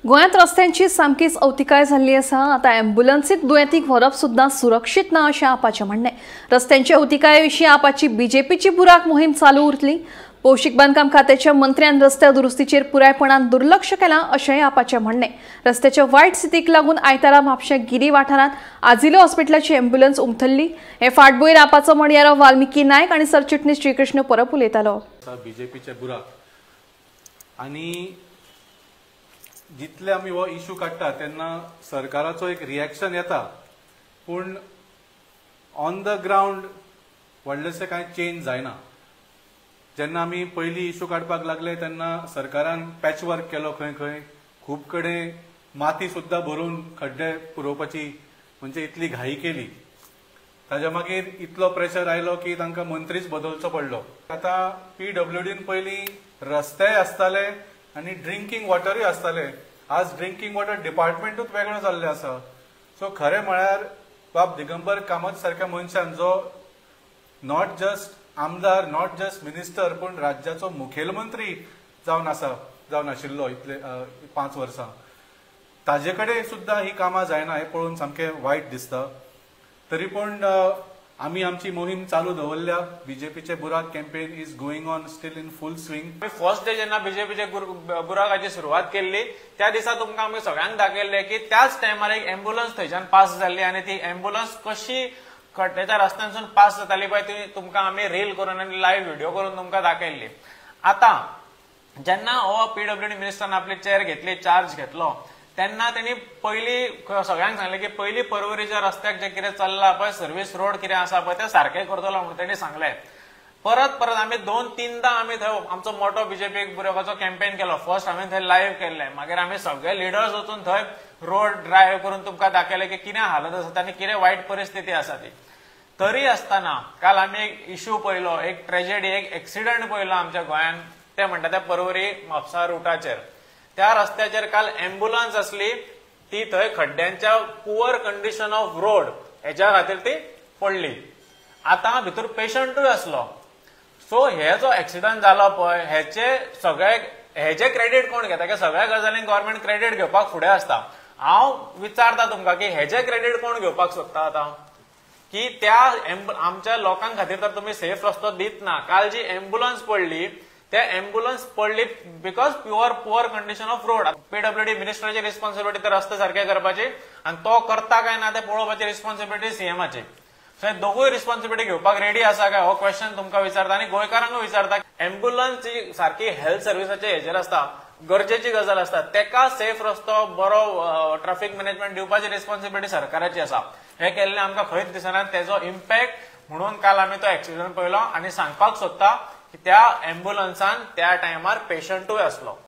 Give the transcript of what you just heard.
गोंयांत रस्त्यांची सामकीच अवतिकाय जाल्ली आसा। आता अँब्युलन्सीत दुयेंतींक व्हरप सुद्दां सुरक्षीत ना अशें आपाचें म्हणणें। रस्त्यांचे अवतिकाये विशीं आपाची बीजेपीची बुराक मोहीम चालू उरतली। भौशीक बांदकाम खात्याच्या मंत्र्यान रस्त्या दुरुस्तीचेर पुरायपणान दुर्लक्ष केलां अशेंय आपाचें म्हणणें। रस्त्याच्या वायट स्थितीक लागून आयतारा म्हापशें गिरी वाठारांत आजिलो हॉस्पिटलाची अँब्युलन्स उमथल्ली। हे फाटभुंयेर आपाचो म्हणयारो वाल्मिकी नायक आनी सरचिटणीस श्रीकृष्ण परब उलयतालो। बीजेपीचे बुराक आनी जितले आमी हो इश्यू काडटा तेन्ना सरकाराचो एक रिएक्शन येता, पूण ऑन द ग्राउंड व्हडलेशें कांय चेंज जायना। जेन्ना आमी पयली इश्यू काडपाक लागले तेन्ना सरकारान पॅच वर्क केलो, खंय खंय खूब कडेन माती सुद्दां भरून खड्डे पुरोवपाची म्हणजे इतली घाई केली। ताज्या मागीर इतलो प्रेशर आयलो की तांकां मंत्रीच बदलचो पडलो। आतां PWDन पयलीं रस्तेय आसताले आनी ड्रिंकींग वॉटरूय आसताले। आज ड्रिंकींग वॉटर डिपार्टमेंटूच वेगळो जाल्ले आसा। सो खरें म्हळ्यार बाब दिगंबर कामत सारक्या मनशान, जो नॉट जस्ट आमदार, नॉट जस्ट मिनिस्टर, पूण राज्याचो मुखेलमंत्री जावन आशिल्लो इतले 5 वर्सां, ताजे कडेन सुद्दां ही कामां जायना। हे पळोवन सामकें वायट दिसता। तरी पूण आमी आमची मोहीम चालू दवरल्या। बीजेपीचे बुराक campaign is going on steel in full swing. First day जेन्ना बीजेपीचे बुराकाची सुरवात केल्ली त्या दिसा तुमकां आमी सगळ्यांक दाखयल्ले की त्याच टायमार एक अँब्युलन्स थंयच्यान पास जाल्ली आनी ती अँब्युलन्स कशी खड्ड्याच्या रस्त्यांसून पास जाताली पळय ती तुमकां आमी रील करून आनी लायव्ह व्हिडिओ करून तुमकां दाखयल्ली। आता जेन्ना हो PWD मिनिस्टरान आपली चेअर घेतली, चार्ज घेतलो, तेन्ना त्यांनी पयली सगळ्यांक सांगले की पयली पर्वरीच्या रस्त्याक जे कितें चल्ला पळय, सर्व्हिस रोड कितें आसा पळय ते सारखे करतलो म्हणून तेणी सांगले। परत आमी 2-3दा आमी थंय आमचो मोठो बीजेपी बुराकाचो कॅम्पेन केलो। फर्स्ट आमी थंय लायव्ह केल्ले, मागीर आमी सगळे लिडर्स वचून थंय रोड ड्रायव्ह करून तुमकां दाखयले की कितें हालत आसा आनी कितें वायट परिस्थिती आसा ती। तरी आसतना काल आमी एक इश्यू पळयलो, एक ट्रेजेडी, एक एक्सिडंट पळयलो आमच्या गोंयांत। ते म्हणटा ते पर्वरी म्हापसा रुटाचेर त्या रस्त्याचेर काल अँब्युलन्स असली, ती थंय खड्ड्यांच्या पुअर कंडिशन ऑफ रोड हेच्या खातीर ती पडली। आता भितर पेशंटूय असलो। सो हे जो एक्सिडंट जालो पळय हेचे क्रेडिट कोण घेता? की सगळ्या गजालींक गव्हर्नमेंट क्रेडिट घेवपाक फुडें आसता। हांव विचारता तुमकां की हेचे क्रेडिट कोण घेवपाक सोदता आता? की त्या आमच्या लोकांक खातीर तर तुम्ही सेफ रस्तो दित ना। काल जी अँब्युलन्स पडली ते अँब्युलन्स पडली because poor condition of road. PWD मिनिस्टराची रिस्पॉन्सिबिलिटी तर रस्ते सारखे करपाची आणि तो करता काय ना ते पळोवपाची रिस्पॉन्सिबिलिटी सीएमाची। सो दोगूय रिस्पॉन्सिबिलिटी घेवपाक रेडी आसा काय हो क्वेश्चन तुमकां विचारता आनी गोंयकारांक विचारता। अँब्युलन्स जी सारखी हेल्थ सर्व्हिसाचे हेजेर आसता, गरजेची गजाल आसता, तेका सेफ रस्तो बरो ट्रॅफिक मॅनेजमेंट दिवपाची रिस्पॉन्सिबिलिटी सरकाराची आसा। हे केल्ले आमकां खंयच दिसना। तेजो इम्पॅक्ट म्हणून काल आमी तो एक्सिडंट पळयलो आनी सांगपाक सोदता की त्या अँब्युलन्सान त्या टायमार पेशंटूय असलो।